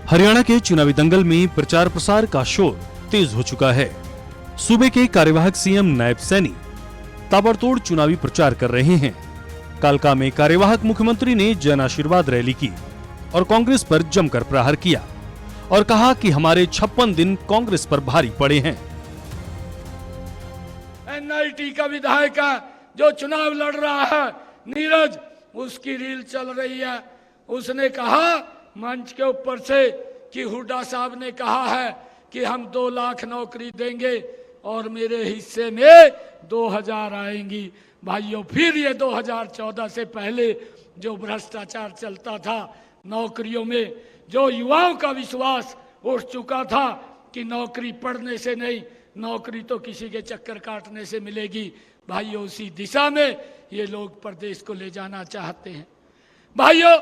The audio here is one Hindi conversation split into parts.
हरियाणा के चुनावी दंगल में प्रचार प्रसार का शोर तेज हो चुका है। सूबे के कार्यवाहक सीएम नायब सैनी ताबड़तोड़ चुनावी प्रचार कर रहे हैं। कालका में कार्यवाहक मुख्यमंत्री ने जन आशीर्वाद रैली की और कांग्रेस पर जमकर प्रहार किया और कहा कि हमारे 56 दिन कांग्रेस पर भारी पड़े हैं। एनआईटी का विधायक है जो चुनाव लड़ रहा है, नीरज, उसकी रील चल रही है। उसने कहा मंच के ऊपर से कि हुड्डा साहब ने कहा है कि हम 2 लाख नौकरी देंगे और मेरे हिस्से में 2000 आएंगी। भाइयों, फिर ये 2014 से पहले जो भ्रष्टाचार चलता था नौकरियों में, जो युवाओं का विश्वास उठ चुका था कि नौकरी पढ़ने से नहीं, नौकरी तो किसी के चक्कर काटने से मिलेगी। भाइयों, उसी दिशा में ये लोग प्रदेश को ले जाना चाहते हैं। भाइयों,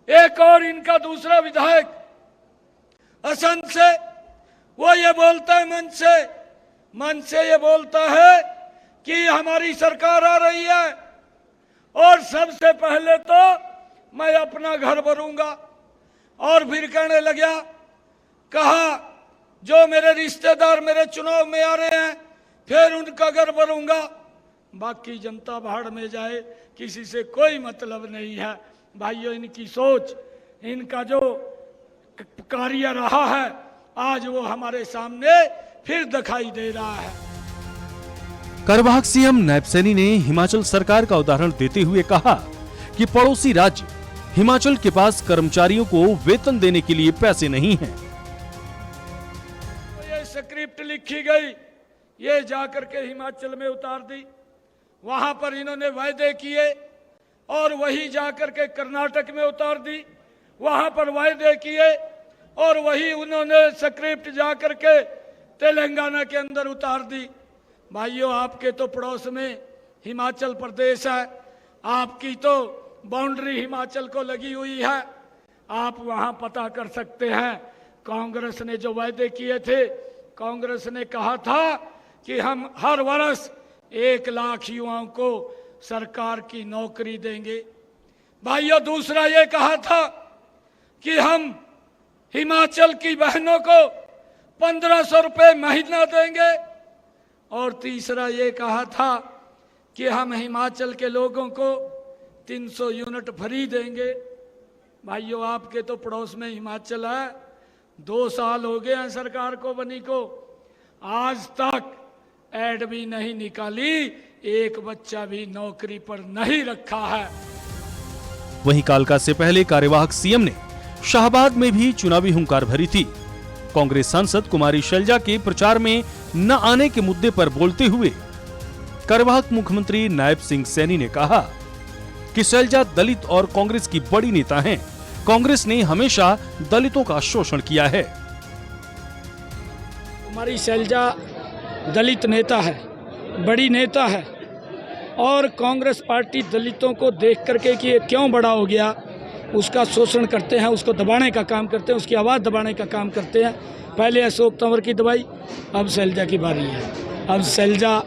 एक और इनका दूसरा विधायक असंध से वो ये बोलता है, मन से ये बोलता है कि हमारी सरकार आ रही है और सबसे पहले तो मैं अपना घर भरूंगा। और फिर कहने लगा, कहा जो मेरे रिश्तेदार मेरे चुनाव में आ रहे हैं फिर उनका घर भरूंगा, बाकी जनता भाड़ में जाए, किसी से कोई मतलब नहीं है। भाइयों, इनकी सोच, इनका जो कार्य रहा है आज वो हमारे सामने फिर दिखाई दे रहा है। कार्यवाहक सीएम नायब सैनी ने हिमाचल सरकार का उदाहरण देते हुए कहा कि पड़ोसी राज्य हिमाचल के पास कर्मचारियों को वेतन देने के लिए पैसे नहीं हैं। ये स्क्रिप्ट लिखी गई, ये जाकर के हिमाचल में उतार दी। वहां पर इन्होंने वायदे किए और वही जाकर के कर्नाटक में उतार दी। वहां पर वायदे किए और वही उन्होंने स्क्रिप्ट जाकर के तेलंगाना के अंदर उतार दी। भाइयों, आपके तो पड़ोस में हिमाचल प्रदेश है, आपकी तो बाउंड्री हिमाचल को लगी हुई है। आप वहां पता कर सकते हैं। कांग्रेस ने जो वायदे किए थे, कांग्रेस ने कहा था कि हम हर वर्ष 1 लाख युवाओं को सरकार की नौकरी देंगे। भाइयों, दूसरा ये कहा था कि हम हिमाचल की बहनों को 1500 रुपए महीना देंगे। और तीसरा ये कहा था कि हम हिमाचल के लोगों को 300 यूनिट फ्री देंगे। भाइयों, आपके तो पड़ोस में हिमाचल है, 2 साल हो गए हैं सरकार को बनी को, आज तक एड भी नहीं निकाली, एक बच्चा भी नौकरी पर नहीं रखा है। वहीं कालका से पहले कार्यवाहक सीएम ने शाहबाद में भी चुनावी हुंकार भरी थी। कांग्रेस सांसद कुमारी शैलजा के प्रचार में न आने के मुद्दे पर बोलते हुए कार्यवाहक मुख्यमंत्री नायब सिंह सैनी ने कहा कि शैलजा दलित और कांग्रेस की बड़ी नेता हैं। कांग्रेस ने हमेशा दलितों का शोषण किया है। कुमारी शैलजा दलित नेता है, बड़ी नेता है, और कांग्रेस पार्टी दलितों को देख करके कि ये क्यों बड़ा हो गया, उसका शोषण करते हैं, उसको दबाने का काम करते हैं, उसकी आवाज़ दबाने का काम करते हैं। पहले अशोक तंवर की दबाई, अब शैलजा की बारी है। अब शैलजा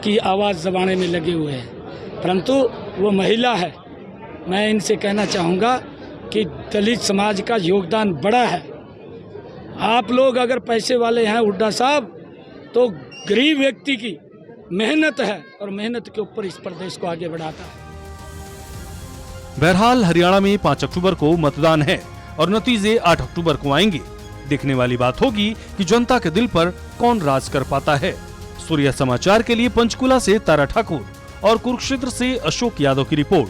की आवाज़ दबाने में लगे हुए हैं, परंतु वो महिला है। मैं इनसे कहना चाहूँगा कि दलित समाज का योगदान बड़ा है। आप लोग अगर पैसे वाले हैं हुड्डा साहब, तो गरीब व्यक्ति की मेहनत है और मेहनत के ऊपर इस प्रदेश को आगे बढ़ाता है। बहरहाल हरियाणा में 5 अक्टूबर को मतदान है और नतीजे 8 अक्टूबर को आएंगे। देखने वाली बात होगी कि जनता के दिल पर कौन राज कर पाता है। सूर्य समाचार के लिए पंचकुला से तारा ठाकुर और कुरुक्षेत्र से अशोक यादव की रिपोर्ट।